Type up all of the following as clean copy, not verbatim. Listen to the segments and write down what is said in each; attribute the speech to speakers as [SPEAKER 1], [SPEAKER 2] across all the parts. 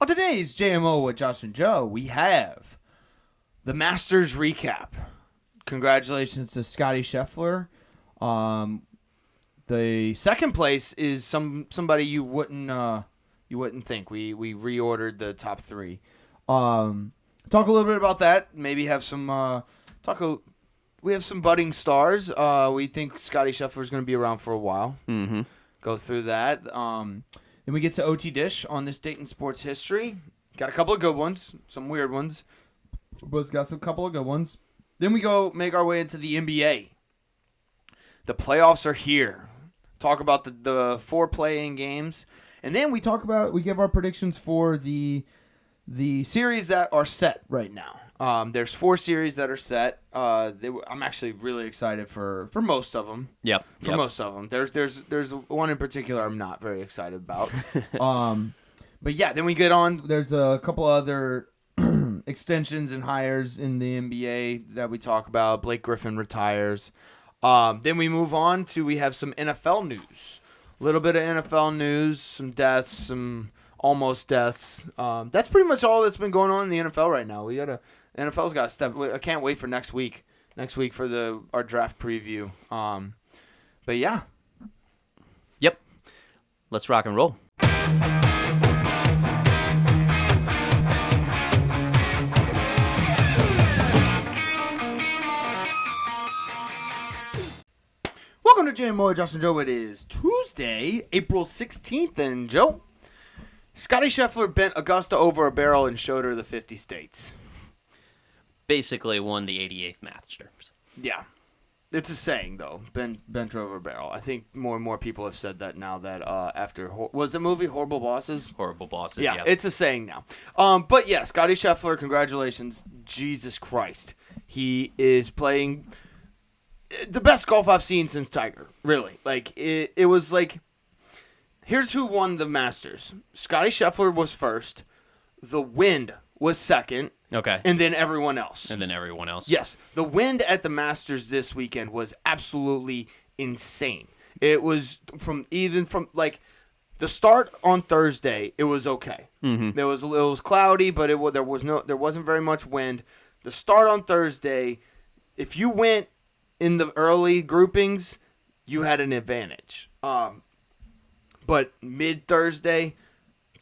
[SPEAKER 1] On today's JMO with Josh and Joe, we have the Masters recap. Congratulations to Scottie Scheffler. The second place is somebody you wouldn't think. We reordered the top three. Talk a little bit about that. Maybe have some we have some budding stars. We think Scottie Scheffler is going to be around for a while.
[SPEAKER 2] Mm-hmm.
[SPEAKER 1] Go through that. Then we get to OTDISH on this date in sports history. Got a couple of good ones, some weird ones, but it's got some couple of good ones. Then we go make our way into the NBA. The playoffs are here. Talk about the 4 play-in games, and then we give our predictions for the series that are set right now. There's 4 series that are set. I'm actually really excited for most of them.
[SPEAKER 2] Yep.
[SPEAKER 1] Most of them. There's one in particular I'm not very excited about. But yeah, then we get on. There's a couple other extensions and hires in the NBA that we talk about. Blake Griffin retires. Then we move on to we have some NFL news. A little bit of NFL news, some deaths, some almost deaths. That's pretty much all that's been going on in the NFL right now. NFL's got to step. I can't wait for next week. Next week for our draft preview. But yeah.
[SPEAKER 2] Yep. Let's rock and roll.
[SPEAKER 1] Welcome to JMO, Josh and Joe. It is Tuesday, April 16th, and Joe, Scottie Scheffler bent Augusta over a barrel and showed her the 50 states.
[SPEAKER 2] Basically won the 88th Masters.
[SPEAKER 1] Yeah. It's a saying, though, bent her over a barrel. I think more and more people have said that now that after, was the movie Horrible Bosses?
[SPEAKER 2] Horrible Bosses,
[SPEAKER 1] yeah. It's a saying now. But yeah, Scottie Scheffler, congratulations. Jesus Christ. He is playing the best golf I've seen since Tiger, really. Like, it was like, here's who won the Masters. Scottie Scheffler was first. The wind was second.
[SPEAKER 2] Okay.
[SPEAKER 1] And then everyone else. Yes. The wind at the Masters this weekend was absolutely insane. It was from like the start on Thursday, it was okay.
[SPEAKER 2] Mm-hmm.
[SPEAKER 1] It was cloudy, but there wasn't very much wind. The start on Thursday, if you went in the early groupings, you had an advantage. But mid-Thursday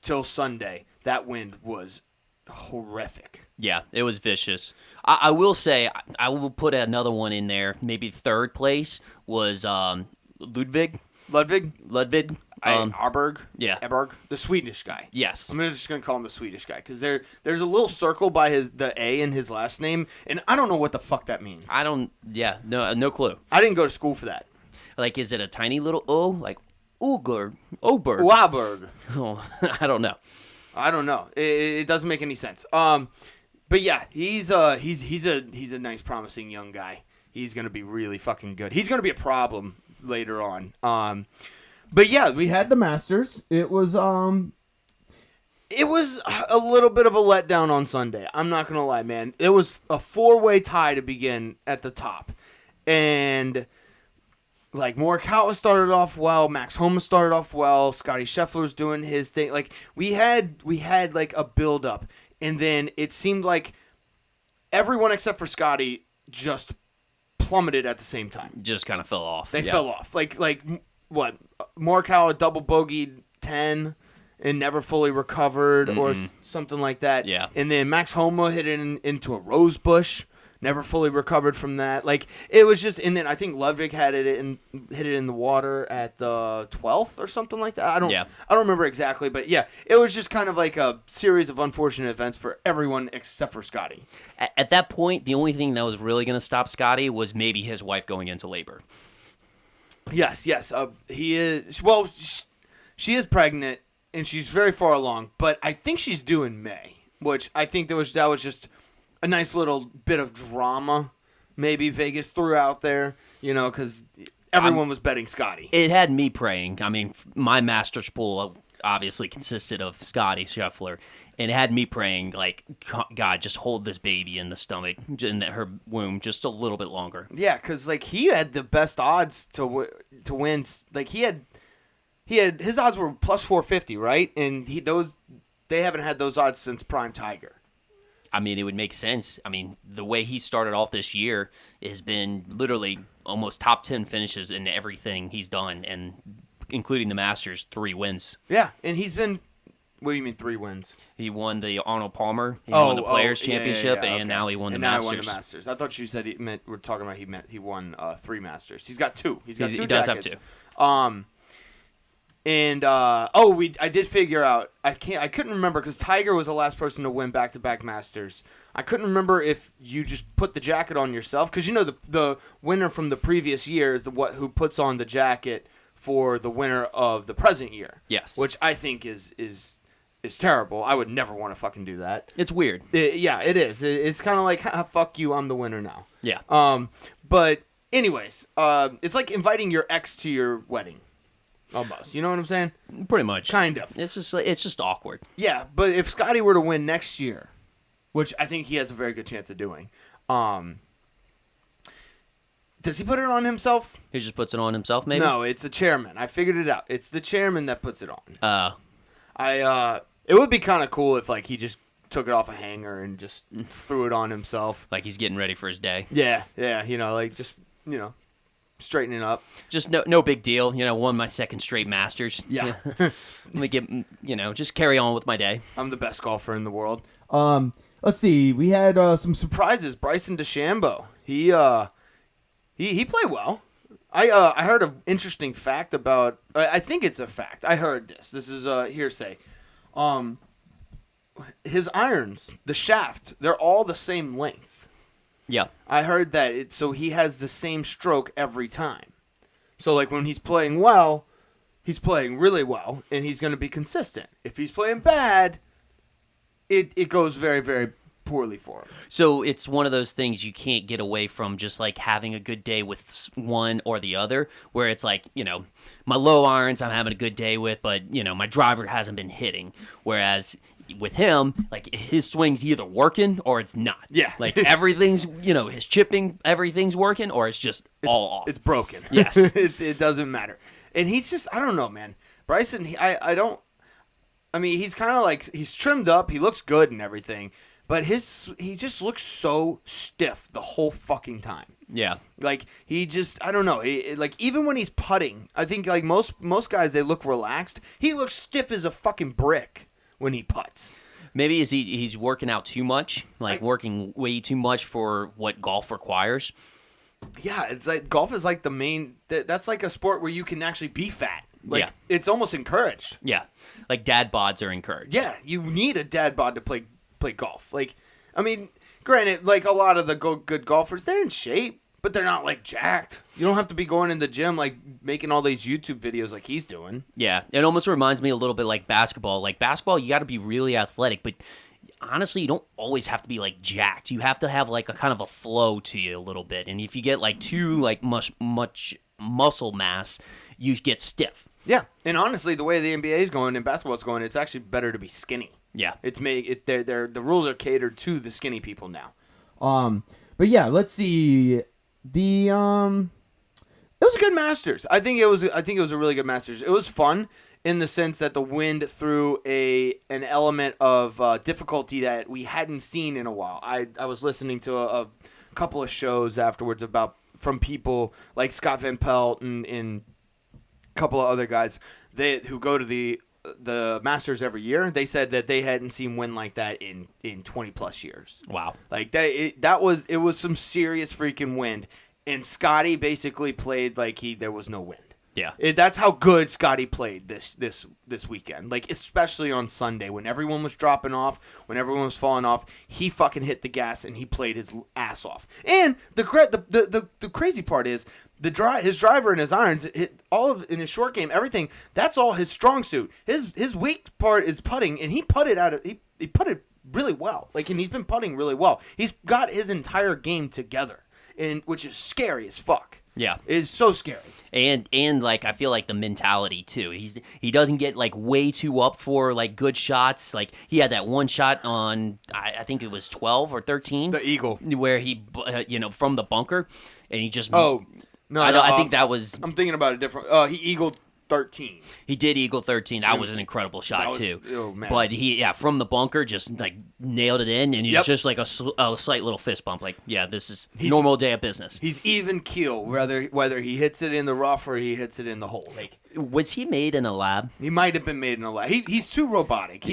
[SPEAKER 1] till Sunday, that wind was horrific.
[SPEAKER 2] Yeah, it was vicious. I will say, I will put another one in there. Maybe third place was Ludvig.
[SPEAKER 1] Arberg.
[SPEAKER 2] Yeah.
[SPEAKER 1] Eberg, the Swedish guy.
[SPEAKER 2] Yes.
[SPEAKER 1] I'm just going to call him the Swedish guy because there's a little circle by the A in his last name, and I don't know what the fuck that means.
[SPEAKER 2] No clue.
[SPEAKER 1] I didn't go to school for that.
[SPEAKER 2] Like, is it a tiny little O? Like, Oberg?
[SPEAKER 1] Waberg.
[SPEAKER 2] Oh, I don't know.
[SPEAKER 1] It doesn't make any sense. But yeah, he's a nice, promising young guy. He's gonna be really fucking good. He's gonna be a problem later on. But yeah, we had the Masters. It was a little bit of a letdown on Sunday. I'm not gonna lie, man. It was a 4-way tie to begin at the top, and like Morikawa started off well, Max Homa started off well, Scottie Scheffler was doing his thing. Like we had like a build up, and then it seemed like everyone except for Scottie just plummeted at the same time.
[SPEAKER 2] Just kind of fell off.
[SPEAKER 1] They fell off. Like what? Morikawa double bogeyed 10 and never fully recovered, or something like that.
[SPEAKER 2] Yeah.
[SPEAKER 1] And then Max Homa hit it into a rose bush. Never fully recovered from that. Like it was just, and then I think Ludvig hit it in the water at the 12th or something like that. I don't remember exactly, but yeah, it was just kind of like a series of unfortunate events for everyone except for Scottie.
[SPEAKER 2] At that point, the only thing that was really going to stop Scottie was maybe his wife going into labor.
[SPEAKER 1] Yes. He is. Well, she is pregnant and she's very far along, but I think she's due in May, which I think that was just a nice little bit of drama maybe Vegas threw out there, because everyone was betting Scottie.
[SPEAKER 2] It had me praying. I mean, my Masters pool obviously consisted of Scottie Scheffler, and it had me praying, like, God, just hold this baby in the stomach, in her womb, just a little bit longer.
[SPEAKER 1] Yeah, because, like, he had the best odds to win. Like, he had his odds were plus 450, right? And they haven't had those odds since Prime Tiger.
[SPEAKER 2] I mean, it would make sense. I mean, the way he started off this year has been literally almost top 10 finishes in everything he's done, and including the Masters, 3 wins.
[SPEAKER 1] Yeah, and he's been. What do you mean 3 wins?
[SPEAKER 2] He won the Arnold Palmer. He won the Players Championship,
[SPEAKER 1] okay.
[SPEAKER 2] and now he won the
[SPEAKER 1] Now
[SPEAKER 2] Masters.
[SPEAKER 1] he won the Masters. I thought you said we're talking about he won 3 Masters. He's got 2. He's got 2
[SPEAKER 2] He does have
[SPEAKER 1] jackets.
[SPEAKER 2] 2.
[SPEAKER 1] I did figure out. I couldn't remember because Tiger was the last person to win back-to-back Masters. I couldn't remember if you just put the jacket on yourself because the winner from the previous year is who puts on the jacket for the winner of the present year.
[SPEAKER 2] Yes,
[SPEAKER 1] which I think is terrible. I would never want to fucking do that.
[SPEAKER 2] It's weird.
[SPEAKER 1] Yeah, it is. It's kind of like fuck you, I'm the winner now.
[SPEAKER 2] Yeah.
[SPEAKER 1] But anyways, it's like inviting your ex to your wedding. Almost, you know what I'm saying?
[SPEAKER 2] Pretty much.
[SPEAKER 1] Kind of.
[SPEAKER 2] It's just awkward.
[SPEAKER 1] Yeah, but if Scottie were to win next year, which I think he has a very good chance of doing, does he put it on himself?
[SPEAKER 2] He just puts it on himself, maybe?
[SPEAKER 1] No, it's the chairman. I figured it out. It's the chairman that puts it on. It would be kind of cool if like he just took it off a hanger and just threw it on himself.
[SPEAKER 2] Like he's getting ready for his day.
[SPEAKER 1] Yeah, straightening up.
[SPEAKER 2] Just no big deal. Won my second straight Masters.
[SPEAKER 1] Yeah.
[SPEAKER 2] Let me get, just carry on with my day.
[SPEAKER 1] I'm the best golfer in the world. Let's see. We had some surprises. Bryson DeChambeau. He played well. I heard an interesting fact about. I think it's a fact. I heard this. This is hearsay. His irons, the shaft, they're all the same length.
[SPEAKER 2] Yeah.
[SPEAKER 1] I heard that so he has the same stroke every time. So like when he's playing well, he's playing really well, and he's going to be consistent. If he's playing bad, it goes very, very poorly for him.
[SPEAKER 2] So it's one of those things you can't get away from, just like having a good day with one or the other, where it's like, my low irons I'm having a good day with, but, my driver hasn't been hitting. Whereas with him, like his swing's either working or it's not.
[SPEAKER 1] Yeah.
[SPEAKER 2] Like everything's, his chipping, everything's working or it's just all off.
[SPEAKER 1] It's broken.
[SPEAKER 2] Yes.
[SPEAKER 1] It doesn't matter. And he's just, I don't know, man. Bryson, he's kind of like, he's trimmed up. He looks good and everything. But he just looks so stiff the whole fucking time.
[SPEAKER 2] Yeah.
[SPEAKER 1] Like, he just, I don't know. Like, even when he's putting, I think, like, most guys, they look relaxed. He looks stiff as a fucking brick when he putts.
[SPEAKER 2] Maybe he's working out too much, working way too much for what golf requires.
[SPEAKER 1] Yeah, it's like, golf is like the main, that's like a sport where you can actually be fat. Like,
[SPEAKER 2] yeah.
[SPEAKER 1] It's almost encouraged.
[SPEAKER 2] Yeah. Like, dad bods are encouraged.
[SPEAKER 1] Yeah, you need a dad bod to play golf. Like, I mean, granted, like a lot of the good golfers, they're in shape, but they're not like jacked. You don't have to be going in the gym like making all these YouTube videos like he's doing.
[SPEAKER 2] Yeah, it almost reminds me a little bit like basketball. Like basketball, you got to be really athletic, but honestly, you don't always have to be like jacked. You have to have like a kind of a flow to you a little bit. And if you get like too like much muscle mass, you get stiff.
[SPEAKER 1] Yeah, and honestly, the way the NBA is going and basketball is going, it's actually better to be skinny.
[SPEAKER 2] Yeah,
[SPEAKER 1] the rules are catered to the skinny people now. But yeah, let's see. It was a good Masters. I think it was a really good Masters. It was fun in the sense that the wind threw an element of difficulty that we hadn't seen in a while. I was listening to a couple of shows afterwards from people like Scott Van Pelt and a couple of other guys who go to the Masters every year. They said that they hadn't seen wind like that in 20 plus years.
[SPEAKER 2] Wow. Like
[SPEAKER 1] it was some serious freaking wind, and Scottie basically played like there was no wind.
[SPEAKER 2] Yeah.
[SPEAKER 1] That's how good Scottie played this weekend. Like, especially on Sunday when everyone was dropping off, when everyone was falling off, he fucking hit the gas and he played his ass off. And the crazy part is his driver and his irons, in his short game, everything, that's all his strong suit. His weak part is putting, and he putted really well. Like, and he's been putting really well. He's got his entire game together, which is scary as fuck.
[SPEAKER 2] Yeah.
[SPEAKER 1] It's so scary.
[SPEAKER 2] And like I feel like the mentality too. He doesn't get like way too up for like good shots. Like he had that one shot on I think it was 12 or 13.
[SPEAKER 1] The eagle.
[SPEAKER 2] Where he from the bunker and he just
[SPEAKER 1] Oh. No,
[SPEAKER 2] I think that was
[SPEAKER 1] I'm thinking about a different he eagled 13.
[SPEAKER 2] He did eagle 13. That was an incredible shot too.
[SPEAKER 1] Oh, man.
[SPEAKER 2] But he, from the bunker, just like nailed it in, and it's just like a slight little fist bump. Like, yeah, this is normal day of business.
[SPEAKER 1] He's even keel, whether he hits it in the rough or he hits it in the hole. Like,
[SPEAKER 2] was he made in a lab?
[SPEAKER 1] he might have been made in a lab. He's too robotic.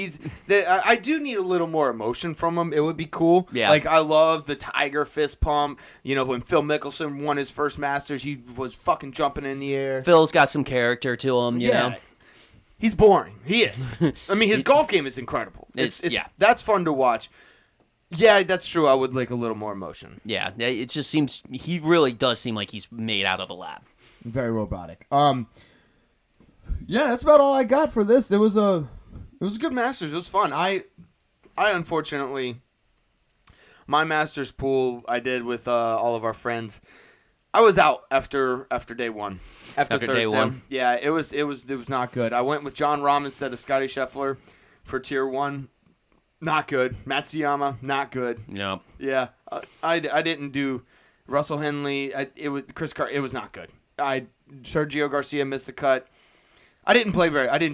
[SPEAKER 1] I do need a little more emotion from him. It would be cool.
[SPEAKER 2] Yeah.
[SPEAKER 1] Like, I love the Tiger fist pump. You know, when Phil Mickelson won his first Masters, he was fucking jumping in the air.
[SPEAKER 2] Phil's got some character to him, you know?
[SPEAKER 1] He's boring. He is. I mean, his golf game is incredible. It's that's fun to watch. Yeah, that's true. I would like a little more emotion.
[SPEAKER 2] Yeah, it just seems he really does seem like he's made out of a lab.
[SPEAKER 1] Very robotic. Yeah, that's about all I got for this. It was a good Masters. It was fun. I unfortunately, my Masters pool I did with all of our friends. I was out after day one. After Thursday.
[SPEAKER 2] Day one.
[SPEAKER 1] Yeah, it was not good. I went with John Rahm instead of Scottie Scheffler for tier 1. Not good. Matsuyama, not good.
[SPEAKER 2] No.
[SPEAKER 1] Yeah, I didn't do Russell Henley. Chris Carr. It was not good. Sergio Garcia missed the cut. I didn't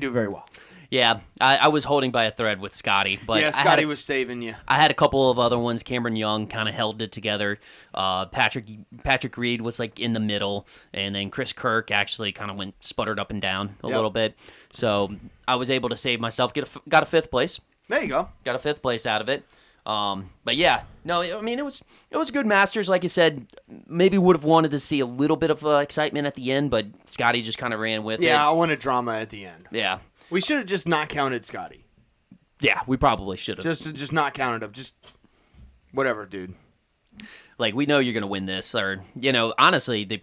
[SPEAKER 1] do very well.
[SPEAKER 2] Yeah, I was holding by a thread with Scotty, but
[SPEAKER 1] yeah, Scotty was saving you.
[SPEAKER 2] I had a couple of other ones. Cameron Young kind of held it together. Patrick Reed was like in the middle, and then Chris Kirk actually kind of sputtered up and down a little bit. So I was able to save myself. Got a 5th place.
[SPEAKER 1] There you go.
[SPEAKER 2] Got a 5th place out of it. But yeah, no, I mean it was a good Masters. Like I said, maybe would have wanted to see a little bit of excitement at the end, but Scotty just kind of ran with it.
[SPEAKER 1] Yeah, I wanted drama at the end.
[SPEAKER 2] Yeah.
[SPEAKER 1] We should have just not counted Scotty.
[SPEAKER 2] Yeah, we probably should have.
[SPEAKER 1] Just not counted him. Just whatever, dude.
[SPEAKER 2] Like, we know you're going to win this. Or, honestly, they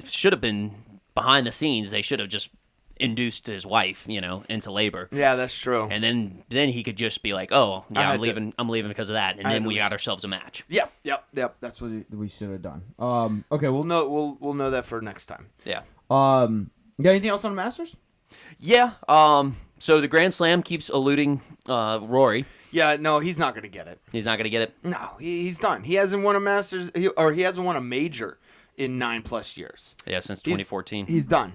[SPEAKER 2] should have been behind the scenes. They should have just induced his wife, into labor.
[SPEAKER 1] Yeah, that's true.
[SPEAKER 2] And then he could just be like, oh, yeah, I'm leaving because of that. And then we got ourselves a match.
[SPEAKER 1] Yep. That's what we should have done. Okay, we'll know that for next time.
[SPEAKER 2] Yeah.
[SPEAKER 1] You got anything else on the Masters?
[SPEAKER 2] Yeah. So the Grand Slam keeps eluding Rory.
[SPEAKER 1] Yeah, no, he's not going to get it.
[SPEAKER 2] He's not going to get it?
[SPEAKER 1] No, he's done. He hasn't won a Masters, he hasn't won a major in 9+ years.
[SPEAKER 2] Yeah, since 2014.
[SPEAKER 1] He's done.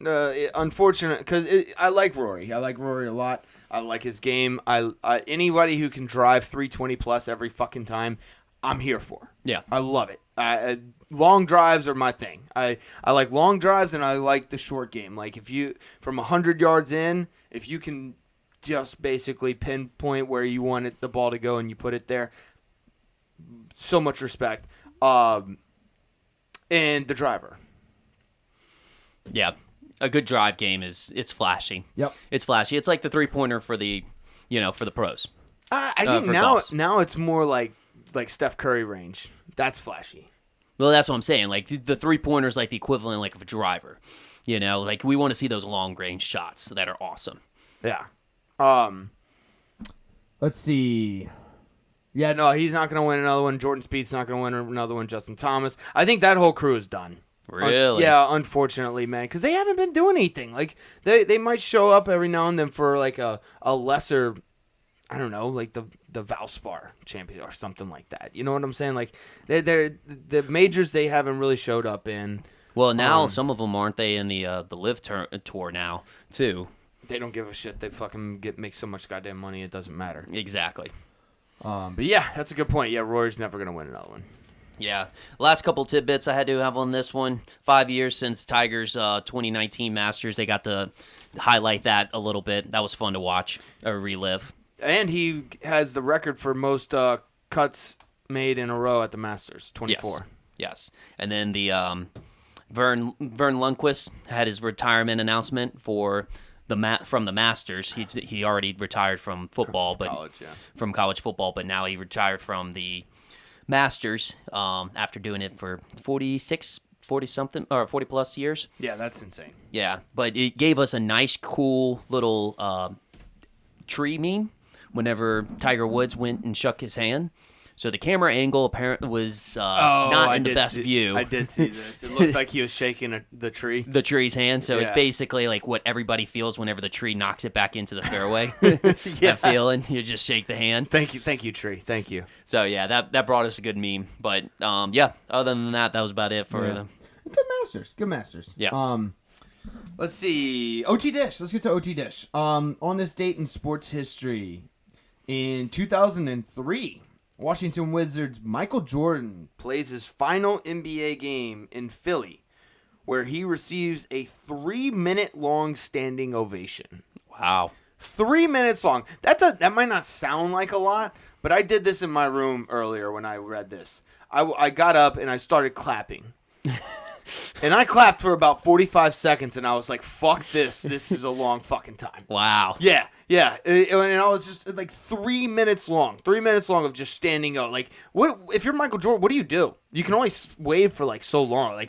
[SPEAKER 1] Unfortunate, because I like Rory. I like Rory a lot. I like his game. Anybody who can drive 320+ every fucking time, I'm here for.
[SPEAKER 2] Yeah.
[SPEAKER 1] I love it. Long drives are my thing. I like long drives, and I like the short game. Like, if you, from 100 yards in, if you can just basically pinpoint where you want the ball to go and you put it there, so much respect. And the driver.
[SPEAKER 2] Yeah. A good drive game it's flashy.
[SPEAKER 1] Yep.
[SPEAKER 2] It's flashy. It's like the 3-pointer for the pros.
[SPEAKER 1] I think now it's more like Steph Curry range. That's flashy.
[SPEAKER 2] Well, that's what I'm saying. Like, the 3-pointer is like the equivalent like of a driver. Like, we want to see those long range shots that are awesome.
[SPEAKER 1] Yeah. Let's see. Yeah, no, he's not going to win another one. Jordan Spieth's not going to win another one. Justin Thomas. I think that whole crew is done.
[SPEAKER 2] Really?
[SPEAKER 1] Yeah, unfortunately, man, because they haven't been doing anything. Like, they might show up every now and then for like a lesser, I don't know, like the Valspar champion or something like that. You know what I'm saying? Like, the majors they haven't really showed up in.
[SPEAKER 2] Well, now some of them aren't they in the Live tour now too?
[SPEAKER 1] They don't give a shit. They fucking make so much goddamn money it doesn't matter.
[SPEAKER 2] Exactly.
[SPEAKER 1] But yeah, that's a good point. Yeah, Rory's never gonna win another one.
[SPEAKER 2] Yeah. Last couple tidbits I had to have on this one. 5 years since Tiger's 2019 Masters. They got to highlight that a little bit. That was fun to watch or relive.
[SPEAKER 1] And he has the record for most cuts made in a row at the Masters, 24.
[SPEAKER 2] Yes. And then the Vern Lundquist had his retirement announcement for from the Masters. He already retired from football, from college football, but now he retired from the Masters after doing it for 40 plus years.
[SPEAKER 1] Yeah, that's insane.
[SPEAKER 2] Yeah, but it gave us a nice, cool little tree meme whenever Tiger Woods went and shook his hand. So the camera angle apparently was not in the best view.
[SPEAKER 1] I did see this. It looked like he was shaking the tree.
[SPEAKER 2] The tree's hand. So it's basically like what everybody feels whenever the tree knocks it back into the fairway. That feeling. You just shake the hand.
[SPEAKER 1] Thank you, tree. Thank you.
[SPEAKER 2] So yeah, that brought us a good meme. But yeah, other than that was about it for
[SPEAKER 1] Good Masters.
[SPEAKER 2] Yeah.
[SPEAKER 1] Let's see. OT-DISH. Let's get to OT-DISH. On this date in sports history, in 2003, Washington Wizards' Michael Jordan plays his final NBA game in Philly, where he receives a 3-minute long standing ovation.
[SPEAKER 2] Wow.
[SPEAKER 1] 3 minutes long. That might not sound like a lot, but I did this in my room earlier when I read this. I got up and I started clapping. And I clapped for about 45 seconds, and I was like, fuck this. This is a long fucking time.
[SPEAKER 2] Wow.
[SPEAKER 1] Yeah. And I was just like 3 minutes long. 3 minutes long of just standing up. Like, what if you're Michael Jordan, what do? You can only wave for like so long.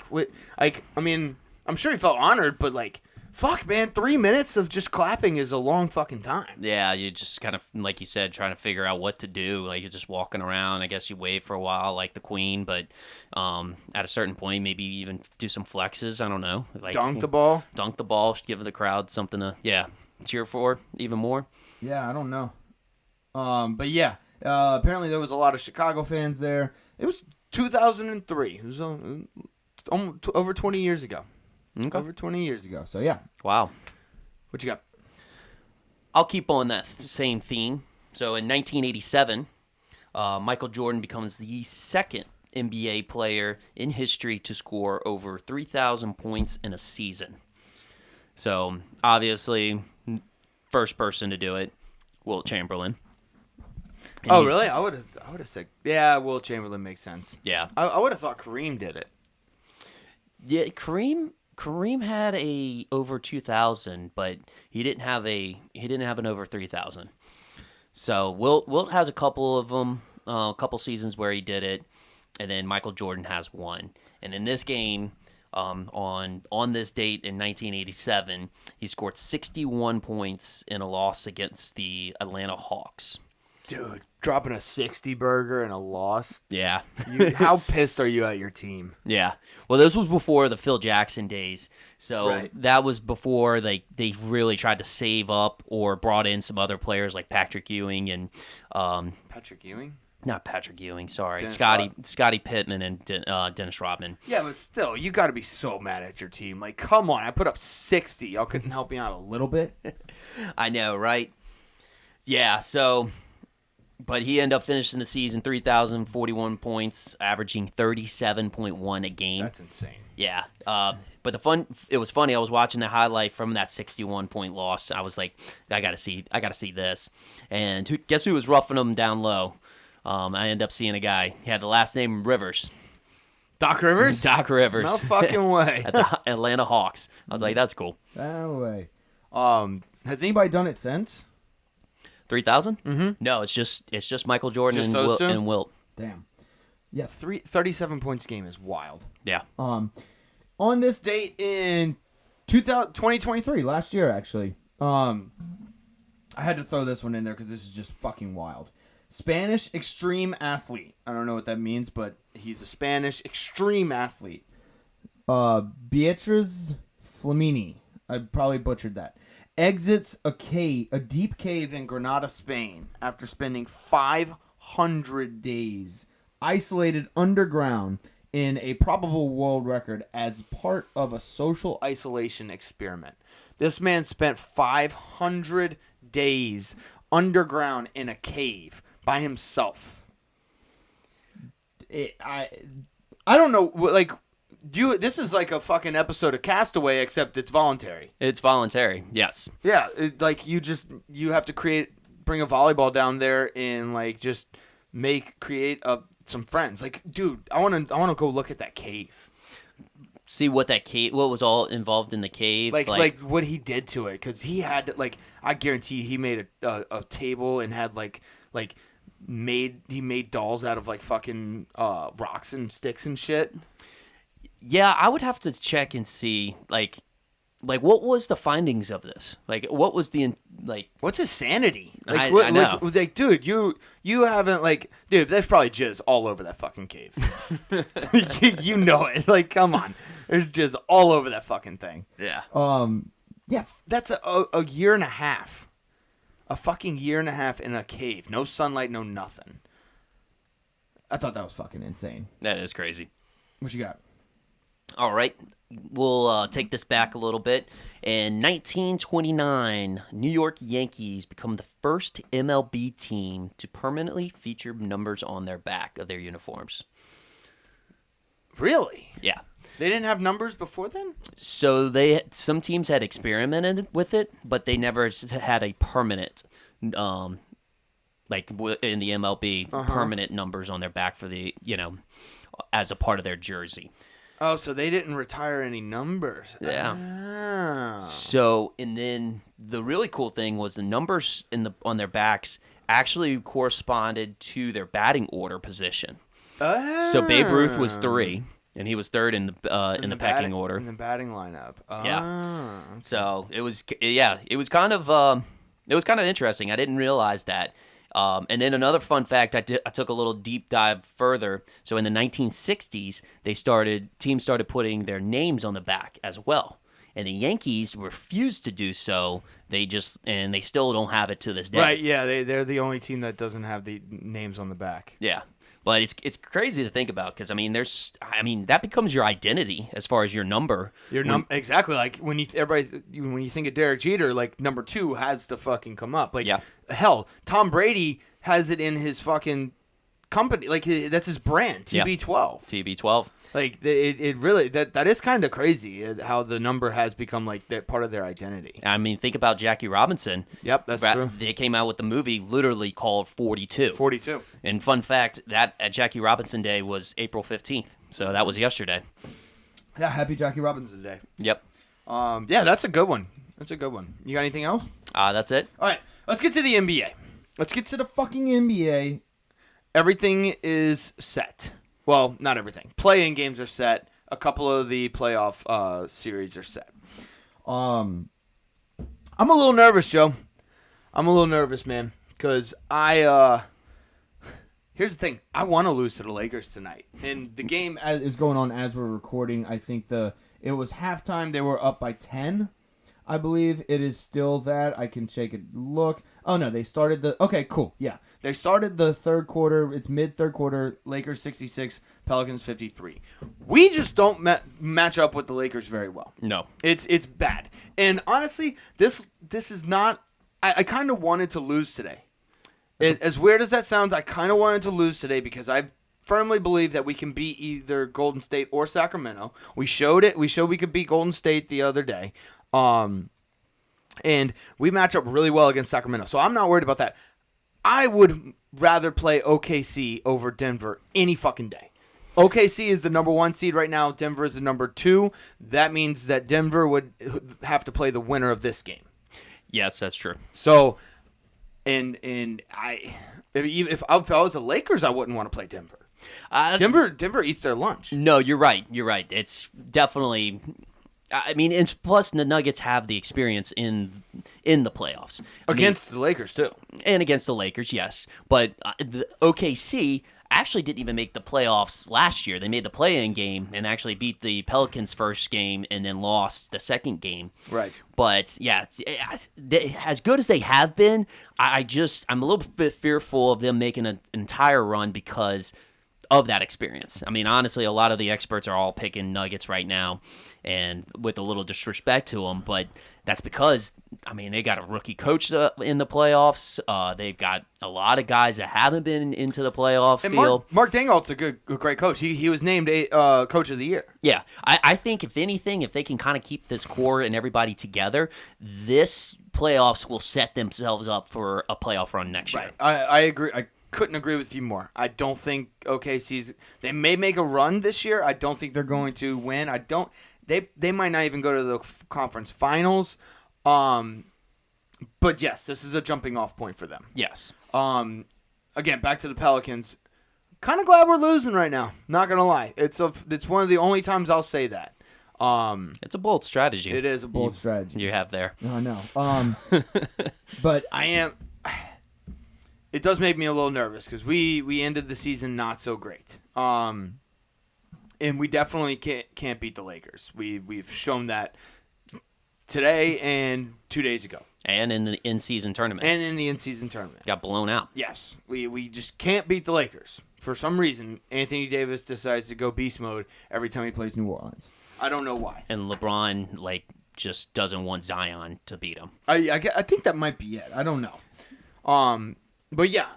[SPEAKER 1] I mean, I'm sure he felt honored, but like, fuck, man, 3 minutes of just clapping is a long fucking time.
[SPEAKER 2] Yeah, you just kind of, like you said, trying to figure out what to do. Like, you're just walking around. I guess you wave for a while like the queen, but at a certain point, maybe even do some flexes. I don't know. Like,
[SPEAKER 1] Dunk the ball?
[SPEAKER 2] Dunk the ball. Give the crowd something to, cheer for even more.
[SPEAKER 1] Yeah, I don't know. But yeah, apparently there was a lot of Chicago fans there. It was 2003. It was almost over 20 years ago.
[SPEAKER 2] Okay.
[SPEAKER 1] Over 20 years ago. So, yeah.
[SPEAKER 2] Wow.
[SPEAKER 1] What you got?
[SPEAKER 2] I'll keep on that same theme. So in 1987, Michael Jordan becomes the second NBA player in history to score over 3,000 points in a season. So obviously, first person to do it, Wilt Chamberlain. And
[SPEAKER 1] really? I would have said, yeah, Wilt Chamberlain makes sense.
[SPEAKER 2] Yeah.
[SPEAKER 1] I would have thought Kareem did it.
[SPEAKER 2] Yeah, Kareem had a over 2,000, but he didn't have an over 3,000. So Wilt has a couple of them, a couple seasons where he did it, and then Michael Jordan has one. And in this game, on this date in 1987, he scored 61 points in a loss against the Atlanta Hawks.
[SPEAKER 1] Dude, dropping a 60 burger in a loss.
[SPEAKER 2] Yeah.
[SPEAKER 1] How pissed are you at your team?
[SPEAKER 2] Yeah. Well, this was before the Phil Jackson days. So
[SPEAKER 1] Right.
[SPEAKER 2] That was before they really tried to save up or brought in some other players like Patrick Ewing and
[SPEAKER 1] Patrick Ewing?
[SPEAKER 2] not Patrick Ewing, sorry.
[SPEAKER 1] Dennis
[SPEAKER 2] Scottie Pittman and Dennis Rodman.
[SPEAKER 1] Yeah, but still, you got to be so mad at your team. Like, come on, I put up 60. Y'all couldn't help me out a little bit?
[SPEAKER 2] I know, right? Yeah, so but he ended up finishing the season 3,041 points, averaging 37.1 a game.
[SPEAKER 1] That's insane.
[SPEAKER 2] Yeah. But it was funny. I was watching the highlight from that 61-point loss. I was like, I gotta see this. And guess who was roughing him down low? I ended up seeing a guy. He had the last name Rivers.
[SPEAKER 1] Doc Rivers?
[SPEAKER 2] Doc Rivers.
[SPEAKER 1] No fucking way.
[SPEAKER 2] At the Atlanta Hawks. I was like, that's cool.
[SPEAKER 1] No way. Has anybody done it since?
[SPEAKER 2] 3,000? Mm-hmm. No, it's just Michael Jordan
[SPEAKER 1] Just
[SPEAKER 2] and
[SPEAKER 1] those two?
[SPEAKER 2] Wilt.
[SPEAKER 1] Damn. Yeah, 37 points a game is wild.
[SPEAKER 2] Yeah.
[SPEAKER 1] On this date in 2023, last year actually, I had to throw this one in there because this is just fucking wild. Spanish extreme athlete. I don't know what that means, but he's a Spanish extreme athlete. Beatriz Flamini. I probably butchered that. Exits a deep cave in Granada, Spain, after spending 500 days isolated underground in a probable world record as part of a social isolation experiment. This man spent 500 days underground in a cave by himself. I don't know, like, this is like a fucking episode of Castaway, except it's voluntary.
[SPEAKER 2] It's voluntary, yes.
[SPEAKER 1] Yeah, you have to bring a volleyball down there and like just create some friends. Like, dude, I want to go look at that cave.
[SPEAKER 2] See what was all involved in the cave.
[SPEAKER 1] Like what he did to it, because he had I guarantee he made a table and had he made dolls out of like fucking rocks and sticks and shit.
[SPEAKER 2] Yeah, I would have to check and see, like what was the findings of this? Like, what was
[SPEAKER 1] what's his sanity?
[SPEAKER 2] I
[SPEAKER 1] Like,
[SPEAKER 2] know.
[SPEAKER 1] Like, dude, you haven't dude, there's probably jizz all over that fucking cave. you know it. Like, come on, there's jizz all over that fucking thing.
[SPEAKER 2] Yeah.
[SPEAKER 1] Yeah, that's a year and a half, a fucking year and a half in a cave, no sunlight, no nothing. I thought that was fucking insane.
[SPEAKER 2] That is crazy.
[SPEAKER 1] What you got?
[SPEAKER 2] All right. We'll take this back a little bit. In 1929, New York Yankees become the first MLB team to permanently feature numbers on their back of their uniforms.
[SPEAKER 1] Really?
[SPEAKER 2] Yeah.
[SPEAKER 1] They didn't have numbers before then?
[SPEAKER 2] So some teams had experimented with it, but they never had a permanent, in the MLB, permanent numbers on their back for as a part of their jersey.
[SPEAKER 1] Oh, so they didn't retire any numbers.
[SPEAKER 2] Yeah.
[SPEAKER 1] Oh.
[SPEAKER 2] So, and then the really cool thing was the numbers on their backs actually corresponded to their batting order position.
[SPEAKER 1] Oh.
[SPEAKER 2] So Babe Ruth was 3, and he was 3rd in the pecking order.
[SPEAKER 1] In the batting lineup. Oh.
[SPEAKER 2] Yeah. So it was kind of interesting. I didn't realize that. And then another fun fact, I took a little deep dive further. So in the 1960s, teams started putting their names on the back as well. And the Yankees refused to do so. They still don't have it to this day.
[SPEAKER 1] Right, yeah, they're the only team that doesn't have the names on the back.
[SPEAKER 2] Yeah. But it's crazy to think about because that becomes your identity as far as your number.
[SPEAKER 1] Exactly, like when you think of Derek Jeter, like number 2 has to fucking come up. Like,
[SPEAKER 2] yeah.
[SPEAKER 1] Hell, Tom Brady has it in his fucking company. Like, that's his brand, TB12.
[SPEAKER 2] TB12.
[SPEAKER 1] Like, it really that is kind of crazy how the number has become like that part of their identity.
[SPEAKER 2] I mean, think about Jackie Robinson.
[SPEAKER 1] Yep, that's true.
[SPEAKER 2] They came out with the movie literally called 42.
[SPEAKER 1] 42.
[SPEAKER 2] And fun fact, that Jackie Robinson Day was April 15th. So that was yesterday.
[SPEAKER 1] Yeah, happy Jackie Robinson Day.
[SPEAKER 2] Yep.
[SPEAKER 1] Yeah, that's a good one. You got anything else?
[SPEAKER 2] That's it.
[SPEAKER 1] All right, let's get to the NBA. Let's get to the fucking NBA. Everything is set. Well, not everything. Play-in games are set. A couple of the playoff series are set. I'm a little nervous, Joe. I'm a little nervous, man, because here's the thing. I want to lose to the Lakers tonight. And the game is going on as we're recording. I think it was halftime. They were up by 10. I believe it is still that. I can take a look. Oh, no, they started okay, cool. Yeah. They started the third quarter. It's mid-third quarter. Lakers 66, Pelicans 53. We just don't match up with the Lakers very well.
[SPEAKER 2] No.
[SPEAKER 1] It's bad. And honestly, this is not... I kind of wanted to lose today. As weird as that sounds, I kind of wanted to lose today because I firmly believe that we can beat either Golden State or Sacramento. We showed it. We showed we could beat Golden State the other day. And we match up really well against Sacramento. So I'm not worried about that. I would rather play OKC over Denver any fucking day. OKC is the number 1 seed right now. Denver is the number 2. That means that Denver would have to play the winner of this game.
[SPEAKER 2] Yes, that's true.
[SPEAKER 1] So, if I was the Lakers, I wouldn't want to play Denver. Denver eats their lunch.
[SPEAKER 2] No, you're right. It's definitely... I mean, and plus the Nuggets have the experience in the playoffs
[SPEAKER 1] Against the Lakers, too.
[SPEAKER 2] And against the Lakers, yes. But the OKC actually didn't even make the playoffs last year. They made the play-in game and actually beat the Pelicans' first game and then lost the second game.
[SPEAKER 1] Right.
[SPEAKER 2] But, yeah, as good as they have been, I'm a little bit fearful of them making an entire run because of that experience. I mean, honestly, a lot of the experts are all picking Nuggets right now, and with a little disrespect to them, but that's because, I mean, they got a rookie coach in the playoffs. They've got a lot of guys that haven't been into the playoff field.
[SPEAKER 1] Mark Dangalt's a great coach. He was named Coach of the Year.
[SPEAKER 2] Yeah, I think if anything, if they can kind of keep this core and everybody together, this playoffs will set themselves up for a playoff run next year.
[SPEAKER 1] I agree. I couldn't agree with you more. I don't think they may make a run this year. I don't think they're going to win. They might not even go to the conference finals. But yes, this is a jumping off point for them.
[SPEAKER 2] Yes.
[SPEAKER 1] Again, back to the Pelicans. Kind of glad we're losing right now. Not gonna lie. It's one of the only times I'll say that.
[SPEAKER 2] It's a bold strategy.
[SPEAKER 1] It is a bold strategy
[SPEAKER 2] you have there.
[SPEAKER 1] I know. But I am. It does make me a little nervous because we ended the season not so great. And we definitely can't beat the Lakers. We've shown that today and 2 days ago.
[SPEAKER 2] And in the in-season tournament.
[SPEAKER 1] Got blown out. Yes. We just can't beat the Lakers. for some reason, Anthony Davis decides to go beast mode every time he plays New Orleans. I don't know why.
[SPEAKER 2] And LeBron, like, just doesn't want Zion to beat him.
[SPEAKER 1] I think that might be it. I don't know. But yeah.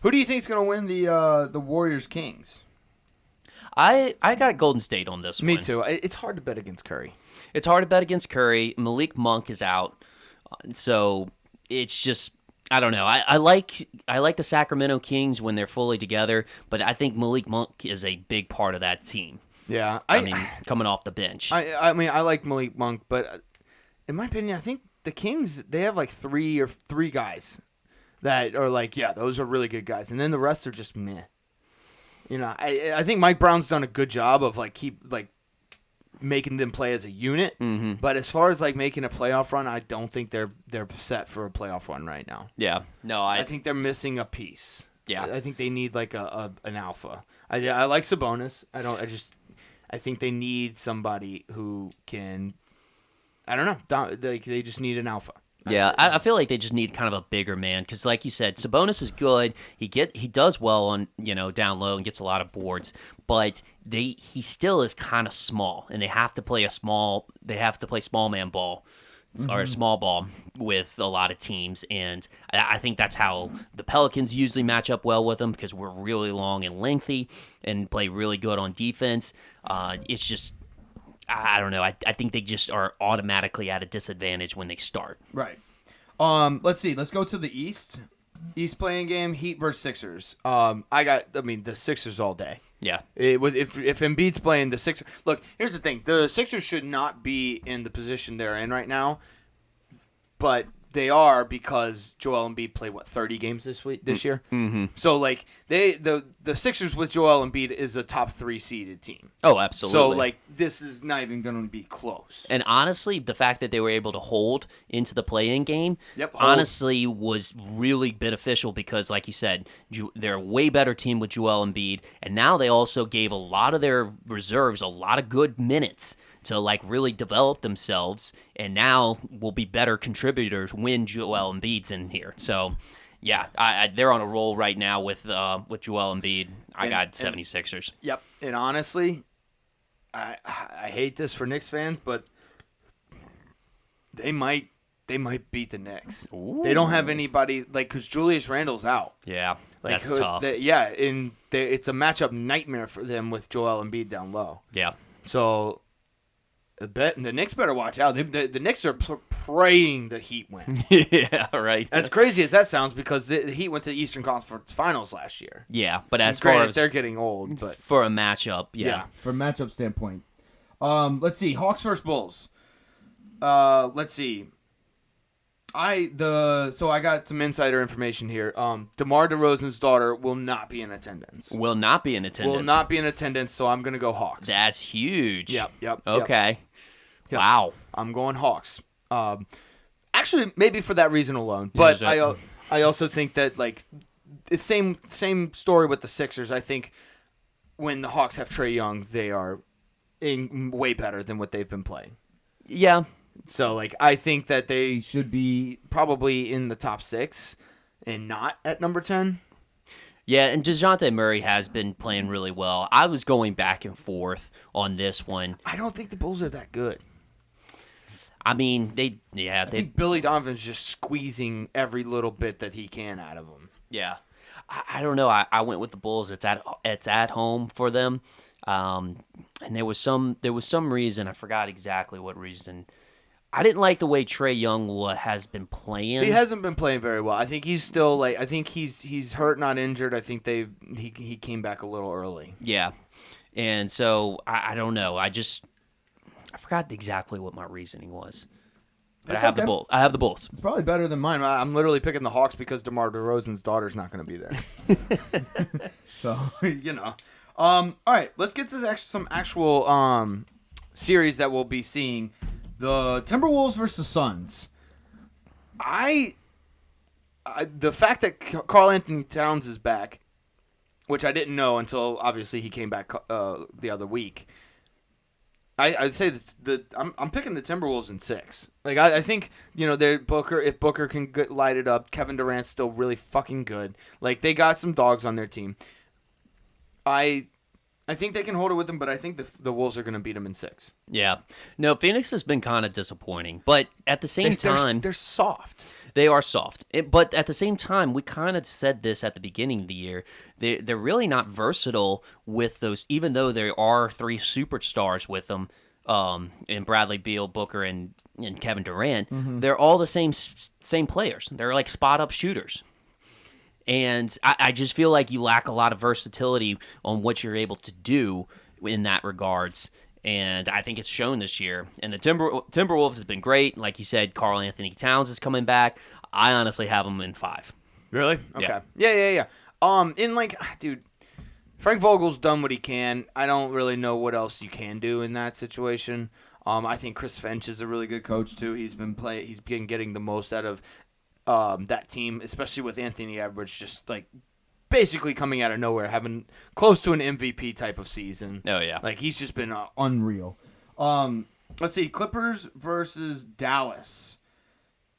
[SPEAKER 1] Who do you think is going to win the Warriors Kings?
[SPEAKER 2] I got Golden State on this one.
[SPEAKER 1] Me too. It's hard to bet against Curry.
[SPEAKER 2] It's hard to bet against Curry. Malik Monk is out, so it's just I don't know. I like the Sacramento Kings when they're fully together, but I think Malik Monk is a big part of that team.
[SPEAKER 1] Yeah,
[SPEAKER 2] I mean, coming off the bench.
[SPEAKER 1] I mean, I like Malik Monk, but in my opinion, I think the Kings they have like three guys that are like, yeah, those are really good guys, and then the rest are just meh. You know, I think Mike Brown's done a good job of making them play as a unit.
[SPEAKER 2] Mm-hmm.
[SPEAKER 1] But as far as like making a playoff run, I don't think they're set for a playoff run right now.
[SPEAKER 2] Yeah, no,
[SPEAKER 1] I think they're missing a piece.
[SPEAKER 2] Yeah,
[SPEAKER 1] I think they need like an alpha. I like Sabonis. I think they need somebody who can. I don't know. They just need an alpha.
[SPEAKER 2] Yeah, I feel like they just need kind of a bigger man because, like you said, Sabonis is good. He does well on down low and gets a lot of boards, but he still is kind of small, and they have to play small man ball or small ball with a lot of teams, and I think that's how the Pelicans usually match up well with them because we're really long and lengthy and play really good on defense. It's just. I don't know. I think they just are automatically at a disadvantage when they start.
[SPEAKER 1] Right. Let's see. Let's go to the East. East playing game, Heat versus Sixers. The Sixers all day.
[SPEAKER 2] Yeah.
[SPEAKER 1] If Embiid's playing the Sixers. Look, here's the thing. The Sixers should not be in the position they're in right now, but they are because Joel Embiid played 30 games this year.
[SPEAKER 2] Mm-hmm.
[SPEAKER 1] So like the Sixers with Joel Embiid is a top 3 seeded team.
[SPEAKER 2] Oh, absolutely.
[SPEAKER 1] So like this is not even going to be close.
[SPEAKER 2] And honestly, the fact that they were able to hold into the play-in game, honestly was really beneficial because, like you said, they're a way better team with Joel Embiid, and now they also gave a lot of their reserves a lot of good minutes to like really develop themselves, and now will be better contributors when Joel Embiid's in here. So, yeah, they're on a roll right now with Joel Embiid. I got 76ers.
[SPEAKER 1] Yep, and honestly, I hate this for Knicks fans, but they might beat the Knicks.
[SPEAKER 2] Ooh.
[SPEAKER 1] They don't have anybody because Julius Randle's out.
[SPEAKER 2] Yeah, that's tough.
[SPEAKER 1] It's a matchup nightmare for them with Joel Embiid down low.
[SPEAKER 2] Yeah.
[SPEAKER 1] So. The Knicks better watch out. The Knicks are praying the Heat win.
[SPEAKER 2] Yeah, right.
[SPEAKER 1] As crazy as that sounds, because the Heat went to the Eastern Conference Finals last year.
[SPEAKER 2] Yeah, but as far as
[SPEAKER 1] they're getting old, but
[SPEAKER 2] for a matchup, yeah.
[SPEAKER 1] From a matchup standpoint. Let's see, Hawks versus Bulls. Let's see. I got some insider information here. DeMar DeRozan's daughter will not be in attendance.
[SPEAKER 2] Will not be in attendance.
[SPEAKER 1] So I'm gonna go Hawks.
[SPEAKER 2] That's huge.
[SPEAKER 1] Yep.
[SPEAKER 2] Okay.
[SPEAKER 1] Yep.
[SPEAKER 2] Wow.
[SPEAKER 1] I'm going Hawks. Actually, maybe for that reason alone. But I also think that like the same story with the Sixers. I think when the Hawks have Trae Young, they are way better than what they've been playing.
[SPEAKER 2] Yeah.
[SPEAKER 1] So, like, I think that they should be probably in the top 6 and not at number 10.
[SPEAKER 2] Yeah, and DeJounte Murray has been playing really well. I was going back and forth on this one.
[SPEAKER 1] I don't think the Bulls are that good.
[SPEAKER 2] I mean, I
[SPEAKER 1] think Billy Donovan's just squeezing every little bit that he can out of them.
[SPEAKER 2] Yeah. I don't know. I went with the Bulls. It's at home for them. And there was some reason, I forgot exactly what reason. I didn't like the way Trae Young has been playing.
[SPEAKER 1] He hasn't been playing very well. I think he's still I think he's hurt, not injured. I think he came back a little early.
[SPEAKER 2] Yeah, and so I don't know. I forgot exactly what my reasoning was. But I have the Bulls. I have the Bulls.
[SPEAKER 1] It's probably better than mine. I'm literally picking the Hawks because DeMar DeRozan's daughter's not going to be there. So all right, let's get to some actual series that we'll be seeing. The Timberwolves versus Suns. The fact that Karl Anthony Towns is back, which I didn't know until obviously he came back the other week. I'd say I'm picking the Timberwolves in 6. Like I think Booker, if Booker can light it up, Kevin Durant's still really fucking good. Like they got some dogs on their team. I think they can hold it with them, but I think the Wolves are going to beat them in 6.
[SPEAKER 2] Yeah. No, Phoenix has been kind of disappointing, but at the same time,
[SPEAKER 1] they're soft.
[SPEAKER 2] They are soft. But at the same time, we kind of said this at the beginning of the year. They're really not versatile with those, even though there are 3 superstars with them, in Bradley Beal, Booker, and Kevin Durant. They're all the same players. They're like spot-up shooters. And I just feel like you lack a lot of versatility on what you're able to do in that regards. And I think it's shown this year. And the Timberwolves has been great. Like you said, Karl Anthony Towns is coming back. I honestly have them in 5.
[SPEAKER 1] Really? Okay. Yeah. Dude, Frank Vogel's done what he can. I don't really know what else you can do in that situation. I think Chris Finch is a really good coach too. He's been getting the most out of that team, especially with Anthony Edwards just like basically coming out of nowhere, having close to an MVP type of season.
[SPEAKER 2] Oh, yeah.
[SPEAKER 1] Like, he's just been unreal. Let's see, Clippers versus Dallas.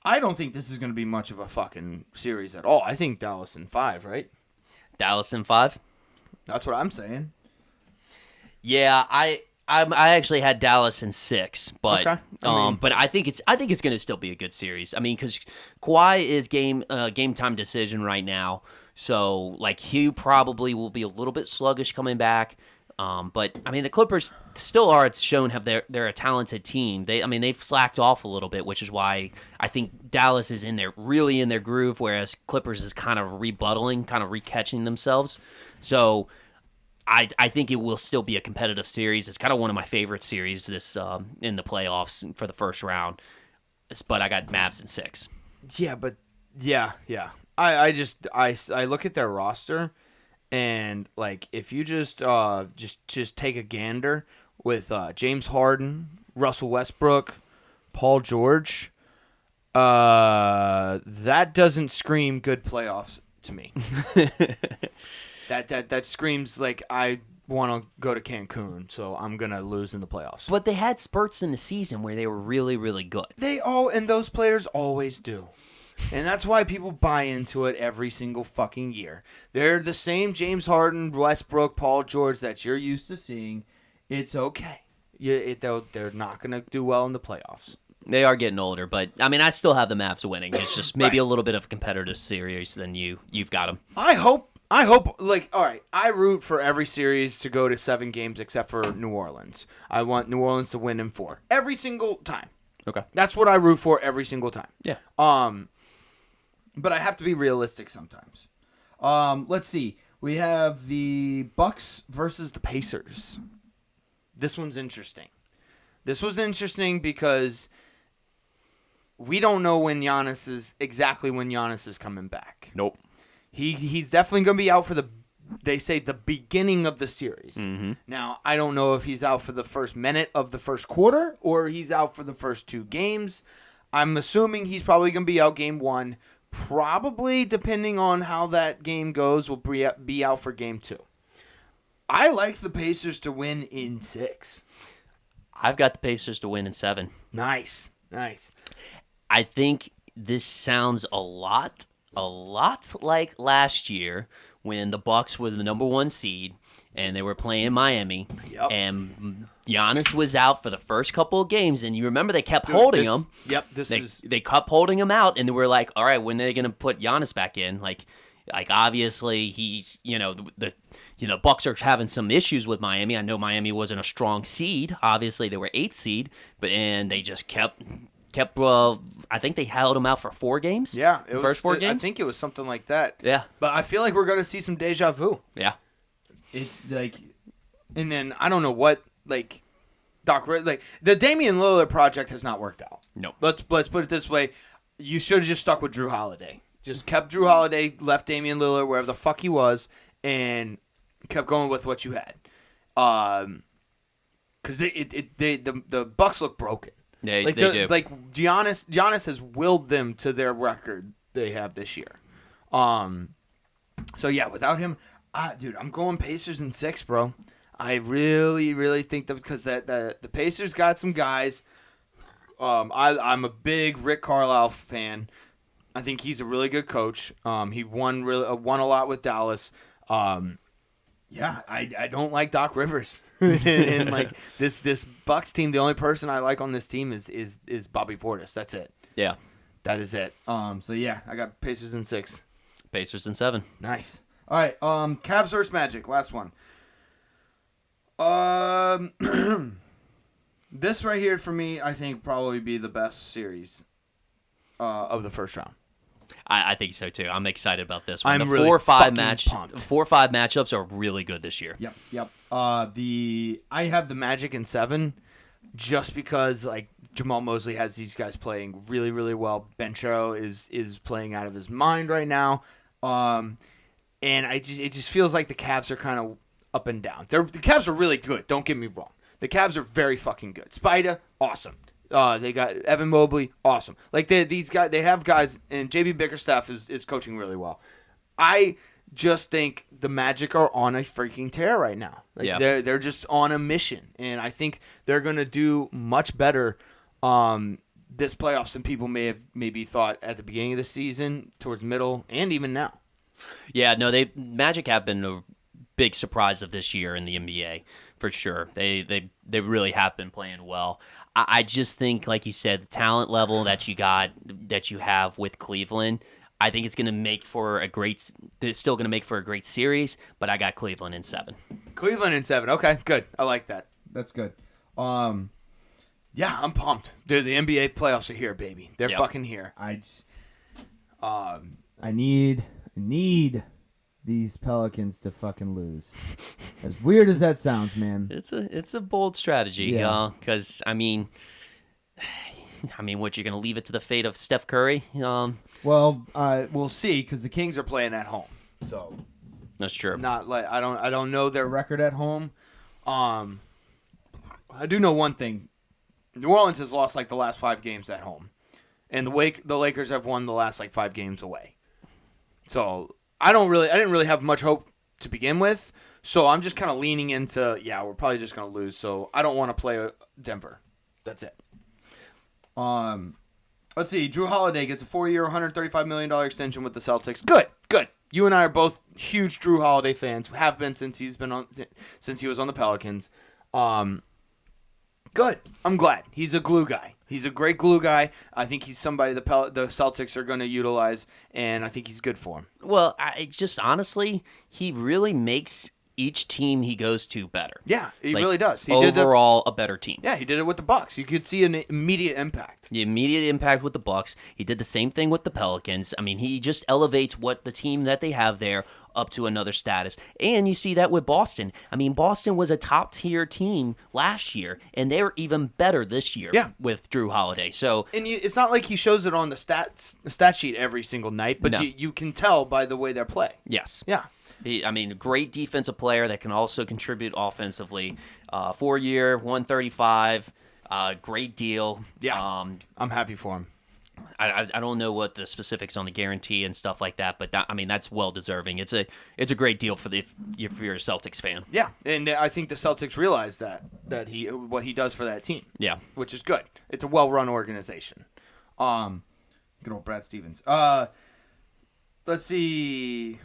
[SPEAKER 1] I don't think this is going to be much of a fucking series at all. I think Dallas in 5, right?
[SPEAKER 2] Dallas in 5?
[SPEAKER 1] That's what I'm saying.
[SPEAKER 2] Yeah, I actually had Dallas in 6, but
[SPEAKER 1] okay.
[SPEAKER 2] But I think it's going to still be a good series. I mean, because Kawhi is game time decision right now, so like he probably will be a little bit sluggish coming back. But I mean, the Clippers still are shown they're a talented team. They've slacked off a little bit, which is why I think Dallas is really in their groove, whereas Clippers is kind of rebuttaling, kind of recatching themselves. So I think it will still be a competitive series. It's kind of one of my favorite series this in the playoffs for the first round. But I got Mavs in 6.
[SPEAKER 1] Yeah, but yeah. I look at their roster. And like, if you just take a gander with James Harden, Russell Westbrook, Paul George, that doesn't scream good playoffs to me. that screams like I want to go to Cancun, so I'm gonna lose in the playoffs.
[SPEAKER 2] But they had spurts in the season where they were really, really good.
[SPEAKER 1] And those players always do. And that's why people buy into it every single fucking year. They're the same James Harden, Westbrook, Paul George that you're used to seeing. It's okay. They're not going to do well in the playoffs.
[SPEAKER 2] They are getting older, but I mean, I still have the Mavs winning. It's just maybe a little bit of a competitive series than you've got them.
[SPEAKER 1] I hope, like, all right, I root for every series to go to 7 games except for New Orleans. I want New Orleans to win in 4. Every single time.
[SPEAKER 2] Okay.
[SPEAKER 1] That's what I root for every single time.
[SPEAKER 2] Yeah.
[SPEAKER 1] But I have to be realistic sometimes. Let's see. We have the Bucks versus the Pacers. This one's interesting. This was interesting because we don't know exactly when Giannis is coming back.
[SPEAKER 2] Nope.
[SPEAKER 1] He's definitely going to be out for they say the beginning of the series.
[SPEAKER 2] Mm-hmm.
[SPEAKER 1] Now, I don't know if he's out for the first minute of the first quarter or he's out for the first 2 games. I'm assuming he's probably going to be out game 1. Probably, depending on how that game goes, will be out for game 2. I like the Pacers to win in 6.
[SPEAKER 2] I've got the Pacers to win in 7.
[SPEAKER 1] Nice.
[SPEAKER 2] I think this sounds a lot like last year when the Bucks were the number 1 seed and they were playing Miami.
[SPEAKER 1] Yep.
[SPEAKER 2] And Giannis was out for the first couple of games, and you remember they kept holding him.
[SPEAKER 1] Yep,
[SPEAKER 2] they kept holding him out, and they were like, all right, when are they going to put Giannis back in? Like obviously he's, the Bucks are having some issues with Miami. I know Miami wasn't a strong seed. Obviously they were 8th seed, and they just kept I think they held him out for 4 games.
[SPEAKER 1] Yeah,
[SPEAKER 2] first 4 games.
[SPEAKER 1] I think it was something like that.
[SPEAKER 2] Yeah,
[SPEAKER 1] but I feel like we're going to see some deja vu.
[SPEAKER 2] Yeah,
[SPEAKER 1] it's like, and then I don't know what like the Damian Lillard project has not worked out.
[SPEAKER 2] No,
[SPEAKER 1] let's put it this way: you should have just stuck with Drew Holiday. Just kept Drew Holiday, left Damian Lillard wherever the fuck he was, and kept going with what you had. Because the Bucks look broken.
[SPEAKER 2] They do.
[SPEAKER 1] Like Giannis has willed them to their record they have this year. So yeah, without him, dude, I'm going Pacers in 6, bro. I really, really think that because the Pacers got some guys. I'm a big Rick Carlisle fan. I think he's a really good coach. He won a lot with Dallas. Yeah, I don't like Doc Rivers. And like this Bucks team, the only person I like on this team is Bobby Portis. That's it.
[SPEAKER 2] Yeah.
[SPEAKER 1] That is it. So yeah, I got Pacers in 6.
[SPEAKER 2] Pacers in 7.
[SPEAKER 1] Nice. All right. Cavs versus Magic. Last one. This right here for me, I think probably be the best series of the first round.
[SPEAKER 2] I think so too. I'm excited about this one.
[SPEAKER 1] I'm
[SPEAKER 2] The
[SPEAKER 1] really
[SPEAKER 2] 4 or 5
[SPEAKER 1] pumped.
[SPEAKER 2] 4 or 5 matchups are really good this year.
[SPEAKER 1] Yep. I have the Magic in 7, just because like Jamal Mosley has these guys playing really, really well. Benchero is playing out of his mind right now. And it just feels like the Cavs are kind of up and down. The Cavs are really good. Don't get me wrong. The Cavs are very fucking good. Spider, awesome. They got Evan Mobley, awesome. Like these guys, they have guys, and JB Bickerstaff is coaching really well. I just think the Magic are on a freaking tear right now. Like they're just on a mission, and I think they're gonna do much better this playoffs than people may have maybe thought at the beginning of the season, towards middle, and even now.
[SPEAKER 2] Yeah, no, Magic have been a big surprise of this year in the NBA for sure. They really have been playing well. I just think, like you said, the talent level that you have with Cleveland, I think it's going to make for a great. It's still going to make for a great series. But I got Cleveland in 7.
[SPEAKER 1] Cleveland in 7. Okay, good. I like that. That's good. Yeah, I'm pumped, dude. The NBA playoffs are here, baby. They're fucking here. I need these Pelicans to fucking lose. As weird as that sounds, man.
[SPEAKER 2] It's a bold strategy, because I mean, what, you're gonna leave it to the fate of Steph Curry?
[SPEAKER 1] Well, we'll see, because the Kings are playing at home, so
[SPEAKER 2] that's true.
[SPEAKER 1] Not like I don't know their record at home. I do know one thing: New Orleans has lost like the last 5 games at home, and the Lakers have won the last like 5 games away. So I didn't really have much hope to begin with. So I'm just kind of leaning into, we're probably just going to lose. So I don't want to play Denver. That's it. Let's see. Drew Holiday gets a 4-year, $135 million extension with the Celtics. Good. You and I are both huge Drew Holiday fans. Have been since he was on the Pelicans. Good. I'm glad. He's a glue guy. He's a great glue guy. I think he's somebody the Celtics are going to utilize, and I think he's good for him.
[SPEAKER 2] Well, honestly, he really makes each team he goes to better.
[SPEAKER 1] Yeah, he really does. He
[SPEAKER 2] overall, a better team.
[SPEAKER 1] Yeah, he did it with the Bucks. You could see an immediate impact.
[SPEAKER 2] The immediate impact with the Bucks. He did the same thing with the Pelicans. I mean, he just elevates what the team that they have there up to another status. And you see that with Boston. I mean, Boston was a top-tier team last year, and they're even better this year with Drew Holiday. So,
[SPEAKER 1] and it's not like he shows it on the stat sheet every single night, but you can tell by the way they play.
[SPEAKER 2] Yes.
[SPEAKER 1] Yeah.
[SPEAKER 2] Great defensive player that can also contribute offensively. 4-year, 135, great deal.
[SPEAKER 1] Yeah, I'm happy for him.
[SPEAKER 2] I don't know what the specifics on the guarantee and stuff like that, but that's well deserving. It's a great deal for you're a Celtics fan.
[SPEAKER 1] Yeah, and I think the Celtics realize that what he does for that team.
[SPEAKER 2] Yeah,
[SPEAKER 1] which is good. It's a well-run organization. Good old Brad Stevens. Let's see.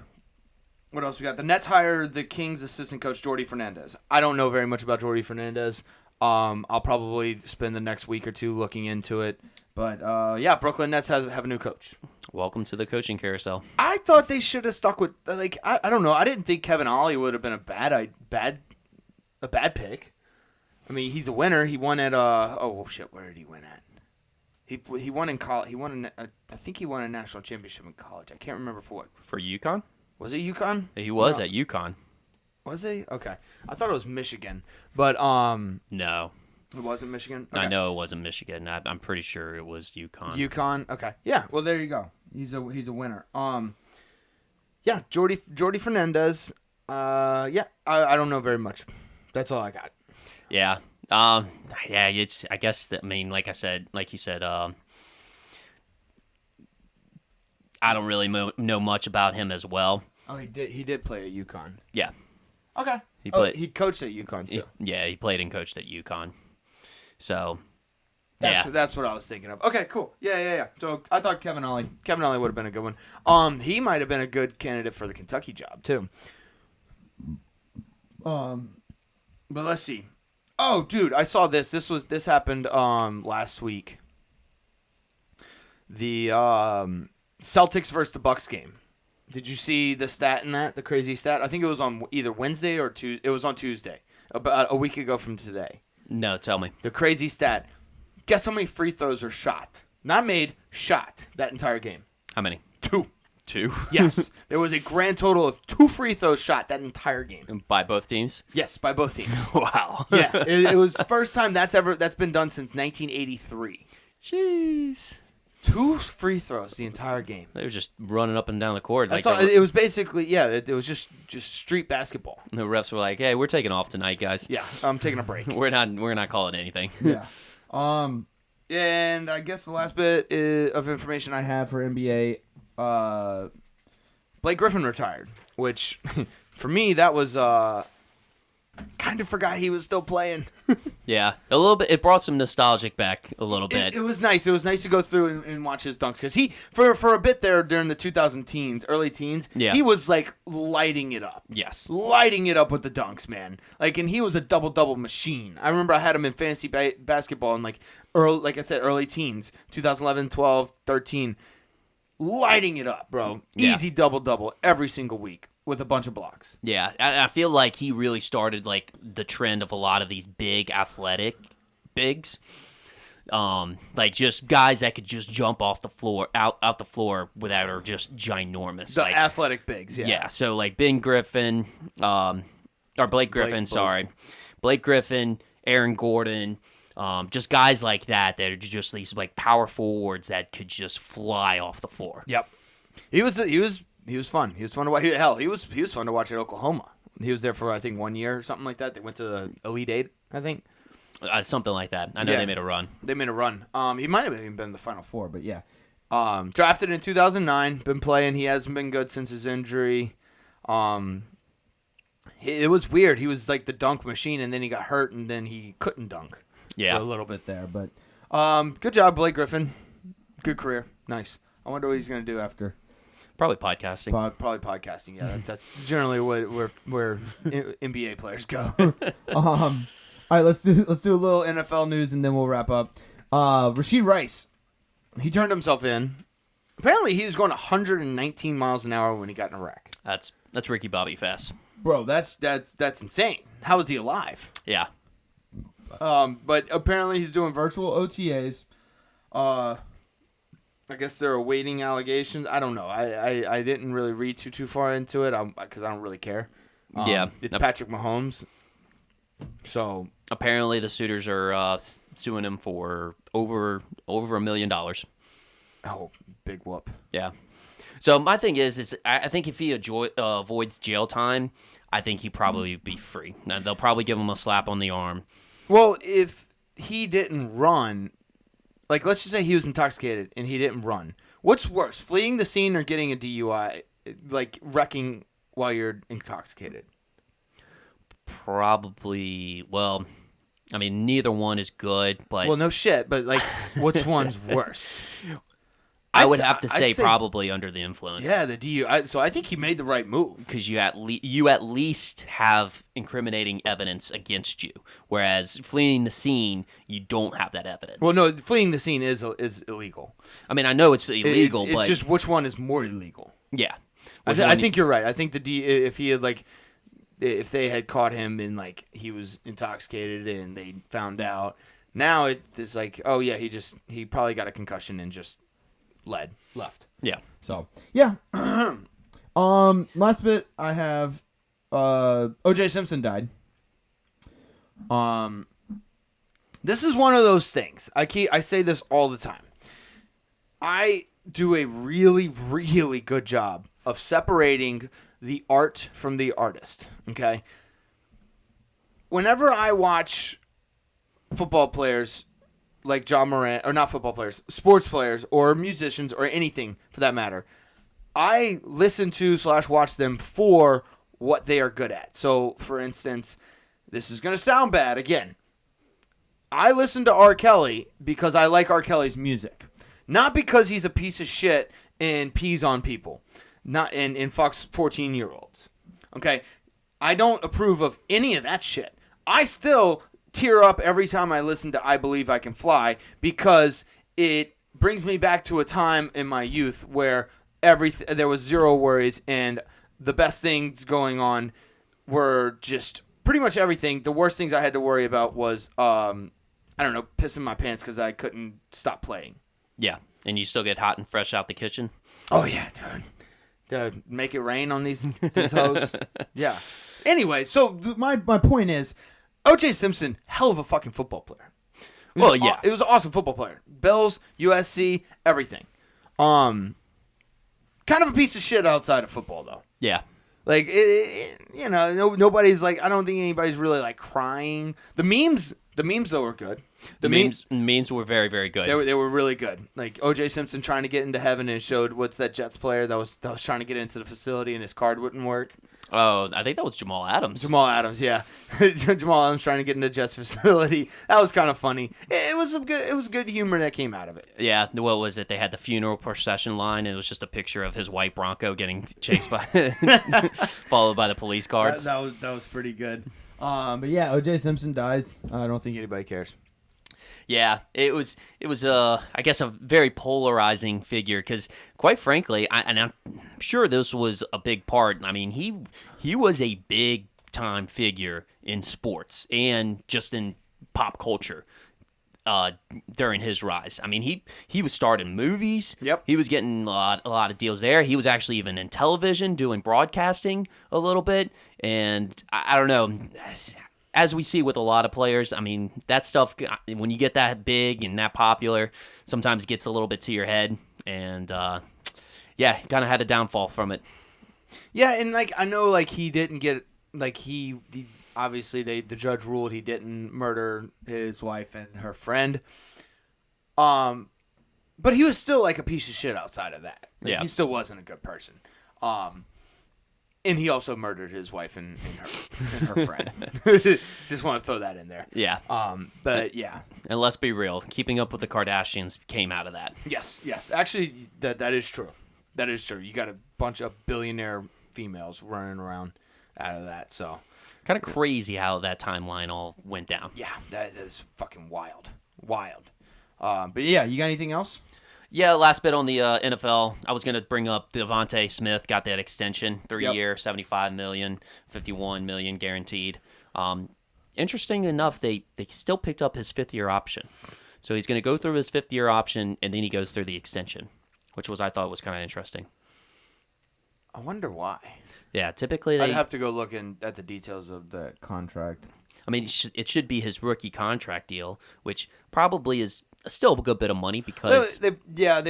[SPEAKER 1] What else we got? The Nets hire the Kings assistant coach Jordi Fernandez. I don't know very much about Jordi Fernandez. I'll probably spend the next week or 2 looking into it. But Brooklyn Nets have a new coach.
[SPEAKER 2] Welcome to the coaching carousel.
[SPEAKER 1] I thought they should have stuck with I don't know. I didn't think Kevin Ollie would have been a bad pick. I mean, he's a winner. He won at where did he win at? He won in college. I think he won a national championship in college. I can't remember for what.
[SPEAKER 2] For UConn?
[SPEAKER 1] Was it UConn?
[SPEAKER 2] He was at UConn.
[SPEAKER 1] Was he? Okay. I thought it was Michigan. But
[SPEAKER 2] no.
[SPEAKER 1] It wasn't Michigan? Okay.
[SPEAKER 2] I know it wasn't Michigan. I'm pretty sure it was UConn.
[SPEAKER 1] UConn? Okay. Yeah, well there you go. He's a winner. Jordi Fernandez. I don't know very much. That's all I got.
[SPEAKER 2] Yeah. It's I guess that like you said, I don't really know much about him as well.
[SPEAKER 1] Oh, he did play at UConn.
[SPEAKER 2] Yeah.
[SPEAKER 1] Okay. He coached at UConn too.
[SPEAKER 2] He played and coached at UConn. So,
[SPEAKER 1] that's what I was thinking of. Okay, cool. Yeah. So I thought Kevin Ollie would have been a good one. He might have been a good candidate for the Kentucky job too. But let's see. Oh, dude, I saw this. This happened last week. The Celtics versus the Bucks game. Did you see the stat in that? The crazy stat? I think it was on either Wednesday or Tuesday. It was on Tuesday, about a week ago from today.
[SPEAKER 2] No, tell me.
[SPEAKER 1] The crazy stat. Guess how many free throws are shot? Not made, shot that entire game.
[SPEAKER 2] How many?
[SPEAKER 1] 2.
[SPEAKER 2] 2?
[SPEAKER 1] Yes. There was a grand total of 2 free throws shot that entire game.
[SPEAKER 2] By both teams?
[SPEAKER 1] Yes, by both teams.
[SPEAKER 2] Wow.
[SPEAKER 1] Yeah, it was the first time that's been done since 1983.
[SPEAKER 2] Jeez.
[SPEAKER 1] 2 free throws the entire game.
[SPEAKER 2] They were just running up and down the court.
[SPEAKER 1] That's all, it was basically, it was just street basketball.
[SPEAKER 2] The refs were like, "Hey, we're taking off tonight, guys.
[SPEAKER 1] Yeah, I'm taking a break.
[SPEAKER 2] We're not calling anything."
[SPEAKER 1] Yeah. And I guess the last bit of information I have for NBA, Blake Griffin retired, which for me that was kind of forgot he was still playing.
[SPEAKER 2] Yeah, a little bit. It brought some nostalgic back a little bit.
[SPEAKER 1] It was nice. It was nice to go through and watch his dunks because he for a bit there during the 2000 teens, early teens, he was like lighting it up.
[SPEAKER 2] Yes,
[SPEAKER 1] lighting it up with the dunks, man. Like, and he was a double machine. I remember I had him in fantasy basketball in early teens, 2011, 12, 13, lighting it up, bro.
[SPEAKER 2] Yeah.
[SPEAKER 1] Easy double every single week with a bunch of blocks.
[SPEAKER 2] Yeah, I feel like he really started like the trend of a lot of these big athletic bigs, like just guys that could just jump off the floor, out the floor without are just ginormous.
[SPEAKER 1] The
[SPEAKER 2] like,
[SPEAKER 1] athletic bigs, yeah.
[SPEAKER 2] Yeah, so like Blake Griffin, Blake Griffin, Aaron Gordon. Just guys like that are just these like power forwards that could just fly off the floor.
[SPEAKER 1] Yep, he was fun. He was fun to watch. Hell, he was fun to watch at Oklahoma. He was there for I think 1 year or something like that. They went to the Elite Eight, I think.
[SPEAKER 2] Something like that. I know they made a run.
[SPEAKER 1] They made a run. He might have even been in the Final Four, but yeah. Drafted in 2009, been playing. He hasn't been good since his injury. It was weird. He was like the dunk machine, and then he got hurt, and then he couldn't dunk.
[SPEAKER 2] Yeah,
[SPEAKER 1] for a little bit there, but good job, Blake Griffin. Good career, nice. I wonder what he's gonna do after.
[SPEAKER 2] Probably podcasting.
[SPEAKER 1] Probably podcasting. Yeah, that's generally where NBA players go. All right, let's do a little NFL news and then we'll wrap up. Rashid Rice, he turned himself in. Apparently, he was going 119 miles an hour when he got in a wreck.
[SPEAKER 2] That's Ricky Bobby fast,
[SPEAKER 1] bro. That's insane. How is he alive?
[SPEAKER 2] Yeah.
[SPEAKER 1] But apparently he's doing virtual OTAs. I guess they're awaiting allegations. I don't know. I didn't really read too far into it because I don't really care.
[SPEAKER 2] Yeah.
[SPEAKER 1] It's Patrick Mahomes. So
[SPEAKER 2] apparently the suitors are suing him for over $1 million.
[SPEAKER 1] Oh, big whoop.
[SPEAKER 2] Yeah. So my thing is I think if he avoids jail time, I think he'd probably be free. Now, they'll probably give him a slap on the arm.
[SPEAKER 1] Well, if he didn't run, like let's just say he was intoxicated and he didn't run, what's worse, fleeing the scene or getting a DUI, like wrecking while you're intoxicated?
[SPEAKER 2] Probably, well, I mean, neither one is good, but...
[SPEAKER 1] Well, no shit, but like, which one's worse?
[SPEAKER 2] I would have to say probably under the influence.
[SPEAKER 1] Yeah, the DUI. So I think he made the right move
[SPEAKER 2] because you at least have incriminating evidence against you, whereas fleeing the scene, you don't have that evidence.
[SPEAKER 1] Well, no, fleeing the scene is illegal.
[SPEAKER 2] I mean, I know it's illegal,
[SPEAKER 1] it's
[SPEAKER 2] but
[SPEAKER 1] just which one is more illegal?
[SPEAKER 2] Yeah,
[SPEAKER 1] I think you're right. I think if he had if they had caught him and like he was intoxicated and they found out, now it's like, oh yeah, he probably got a concussion and just left.
[SPEAKER 2] Yeah.
[SPEAKER 1] So yeah. Last bit I have O.J. Simpson died. This is one of those things. I say this all the time. I do a really, really good job of separating the art from the artist. Okay. Whenever I watch football players like John Morant, or not football players, sports players, or musicians, or anything for that matter, I listen to / watch them for what they are good at. So, for instance, this is going to sound bad again. I listen to R. Kelly because I like R. Kelly's music. Not because he's a piece of shit and pees on people. Not and fucks 14-year-olds. Okay? I don't approve of any of that shit. I still tear up every time I listen to I Believe I Can Fly because it brings me back to a time in my youth where there was zero worries and the best things going on were just pretty much everything. The worst things I had to worry about was, pissing my pants because I couldn't stop playing.
[SPEAKER 2] Yeah, and you still get hot and fresh out the kitchen?
[SPEAKER 1] Oh, yeah, dude. Make it rain on these hoes. Yeah. Anyway, so my point is, O.J. Simpson, hell of a fucking football player.
[SPEAKER 2] Well, yeah.
[SPEAKER 1] It was an awesome football player. Bills, USC, everything. Kind of a piece of shit outside of football, though.
[SPEAKER 2] Yeah.
[SPEAKER 1] Like, nobody's like, I don't think anybody's really like crying. The memes though were good.
[SPEAKER 2] The memes were very, very good.
[SPEAKER 1] They were really good. Like O.J. Simpson trying to get into heaven and showed what's that Jets player that was trying to get into the facility and his card wouldn't work.
[SPEAKER 2] Oh, I think that was Jamal Adams.
[SPEAKER 1] Jamal Adams, yeah. Jamal Adams trying to get into Jets facility. That was kind of funny. It was good humor that came out of it.
[SPEAKER 2] Yeah, what was it? They had the funeral procession line, and it was just a picture of his white Bronco getting chased by, followed by the police cars.
[SPEAKER 1] That was pretty good. But yeah, O.J. Simpson dies. I don't think anybody cares.
[SPEAKER 2] Yeah, it was I guess a very polarizing figure because quite frankly, I'm sure this was a big part. I mean, he was a big time figure in sports and just in pop culture during his rise. I mean, he was starring movies.
[SPEAKER 1] Yep.
[SPEAKER 2] He was getting a lot of deals there. He was actually even in television doing broadcasting a little bit, and I don't know. As we see with a lot of players, I mean, that stuff, when you get that big and that popular, sometimes it gets a little bit to your head. And, yeah, kind of had a downfall from it.
[SPEAKER 1] Yeah, and, like, I know, like, he didn't get, like, he obviously, the judge ruled he didn't murder his wife and her friend. But he was still, like, a piece of shit outside of that. Like,
[SPEAKER 2] yeah.
[SPEAKER 1] He still wasn't a good person. And he also murdered his wife and her friend. Just want to throw that in there.
[SPEAKER 2] Yeah.
[SPEAKER 1] But yeah.
[SPEAKER 2] And let's be real, keeping up with the Kardashians came out of that.
[SPEAKER 1] Yes. Actually, that is true. That is true. You got a bunch of billionaire females running around out of that. So
[SPEAKER 2] kind of crazy how that timeline all went down.
[SPEAKER 1] Yeah, that is fucking wild. But yeah, you got anything else?
[SPEAKER 2] Yeah, last bit on the NFL. I was going to bring up Devontae Smith got that extension, 3-year, $75 million, $51 million guaranteed. Interesting enough, they still picked up his 5th-year option. So he's going to go through his 5th-year option, and then he goes through the extension, which I thought was kind of interesting.
[SPEAKER 1] I wonder why.
[SPEAKER 2] Yeah, typically
[SPEAKER 1] I'd have to go look at the details of the contract.
[SPEAKER 2] I mean, it should be his rookie contract deal, which probably is still a good bit of money because
[SPEAKER 1] they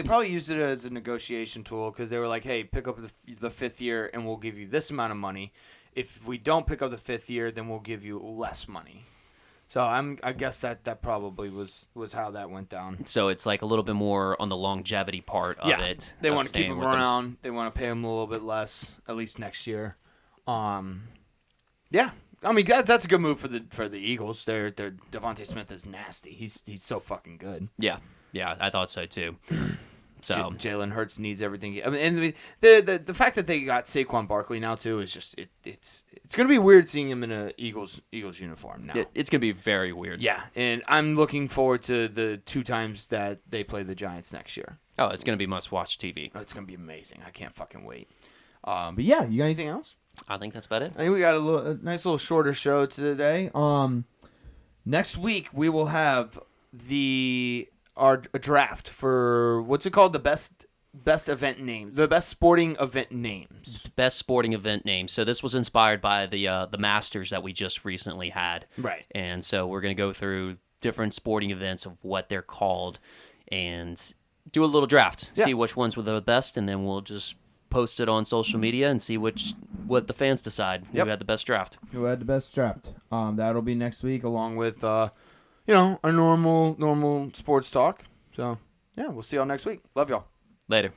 [SPEAKER 1] probably used it as a negotiation tool because they were like, hey, pick up the 5th year and we'll give you this amount of money. If we don't pick up the 5th year, then we'll give you less money. So I guess that probably was how that went down.
[SPEAKER 2] So it's like a little bit more on the longevity part of it.
[SPEAKER 1] They want to keep him around. They want to pay him a little bit less, at least next year. Yeah. I mean, that's a good move for the Eagles. Devontae Smith is nasty. He's so fucking good.
[SPEAKER 2] Yeah, I thought so too. So
[SPEAKER 1] Jalen Hurts needs everything. I mean, and the fact that they got Saquon Barkley now too is just it's gonna be weird seeing him in a Eagles uniform now.
[SPEAKER 2] It's gonna be very weird.
[SPEAKER 1] Yeah, and I'm looking forward to the 2 times that they play the Giants next year.
[SPEAKER 2] Oh, it's gonna be must-watch TV.
[SPEAKER 1] Oh, it's gonna be amazing. I can't fucking wait. But yeah, you got anything else?
[SPEAKER 2] I think that's about it.
[SPEAKER 1] I think we got a nice little shorter show today. Next week we will have our draft for what's it called? The best event name, the best sporting event names.
[SPEAKER 2] Best sporting event names. So this was inspired by the Masters that we just recently had.
[SPEAKER 1] Right.
[SPEAKER 2] And so we're gonna go through different sporting events of what they're called and do a little draft.
[SPEAKER 1] Yeah.
[SPEAKER 2] See which ones were the best, and then we'll just post it on social media and see what the fans decide who had the best draft.
[SPEAKER 1] Who had the best draft? That'll be next week, along with a normal sports talk. So yeah, we'll see y'all next week. Love y'all.
[SPEAKER 2] Later.